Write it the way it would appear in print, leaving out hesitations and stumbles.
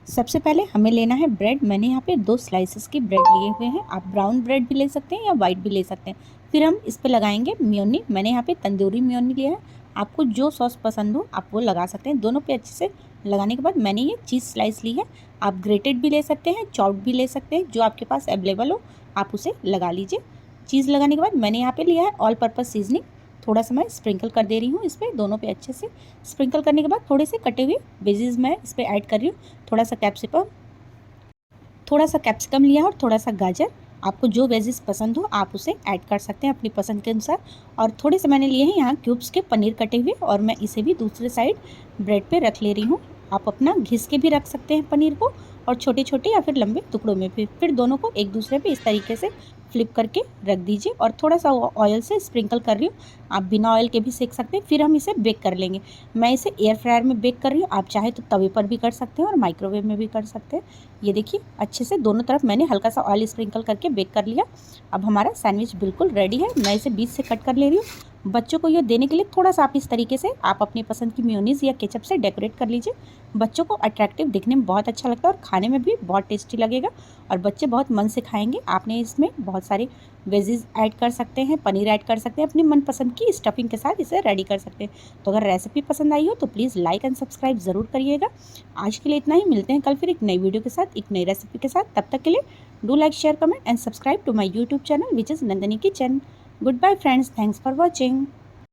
सबसे पहले हमें लेना है ब्रेड। मैंने यहाँ पे 2 स्लाइसेस की ब्रेड लिए हुए हैं। आप ब्राउन ब्रेड भी ले सकते हैं या वाइट भी ले सकते हैं। फिर हम इस पे लगाएंगे मेयोनी। मैंने यहाँ पे तंदूरी मेयोनी लिया है। आपको जो सॉस पसंद हो आप वो लगा सकते हैं। दोनों पे अच्छे से लगाने के बाद मैंने ये चीज़ स्लाइस ली है। आप ग्रेटेड भी ले सकते हैं, चॉप्ड भी ले सकते हैं, जो आपके पास अवेलेबल हो आप उसे लगा लीजिए। चीज़ लगाने के बाद मैंने यहाँ पे लिया है ऑल पर्पज़ सीजनिंग। थोड़ा सा मैं स्प्रिंकल कर दे रही हूँ इस पर, दोनों पे अच्छे से। स्प्रिंकल करने के बाद थोड़े से कटे हुए वेजीज मैं इस पर ऐड कर रही हूँ। थोड़ा सा कैप्सिकम लिया और थोड़ा सा गाजर। आपको जो वेजीज पसंद हो आप उसे ऐड कर सकते हैं अपनी पसंद के अनुसार। और थोड़े से मैंने लिए हैं यहाँ क्यूब्स के पनीर कटे हुए, और मैं इसे भी दूसरे साइड ब्रेड पे रख ले रही हूँ। आप अपना घिस के भी रख सकते हैं पनीर को, और छोटे छोटे या फिर लंबे टुकड़ों में भी। फिर दोनों को एक दूसरे पे इस तरीके से फ्लिप करके रख दीजिए, और थोड़ा सा ऑयल से स्प्रिंकल कर रही हूँ। आप बिना ऑयल के भी सेक सकते हैं। फिर हम इसे बेक कर लेंगे। मैं इसे एयर फ्रायर में बेक कर रही हूँ, आप चाहे तो तवे पर भी कर सकते हैं और माइक्रोवेव में भी कर सकते हैं। ये देखिए अच्छे से दोनों तरफ मैंने हल्का सा ऑयल स्प्रिंकल करके बेक कर लिया। अब हमारा सैंडविच बिल्कुल रेडी है। मैं इसे बीच से कट कर ले रही हूँ। बच्चों को ये देने के लिए थोड़ा सा आप इस तरीके से आप अपनी पसंद की मेयोनीज़ या केचप से डेकोरेट कर लीजिए। बच्चों को अट्रैक्टिव दिखने में बहुत अच्छा लगता है और खाने में भी बहुत टेस्टी लगेगा, और बच्चे बहुत मन से खाएंगे। आपने इसमें बहुत सारे वेजीज ऐड कर सकते हैं, पनीर ऐड कर सकते हैं, अपनी मनपसंद की स्टफिंग के साथ इसे रेडी कर सकते हैं। तो अगर रेसिपी पसंद आई हो तो प्लीज़ लाइक एंड सब्सक्राइब ज़रूर करिएगा। आज के लिए इतना ही। मिलते हैं कल फिर एक नई वीडियो के साथ, एक नई रेसिपी के साथ। तब तक के लिए do like, share, comment and subscribe to my YouTube channel which is Nandini kitchen. Goodbye friends, thanks for watching.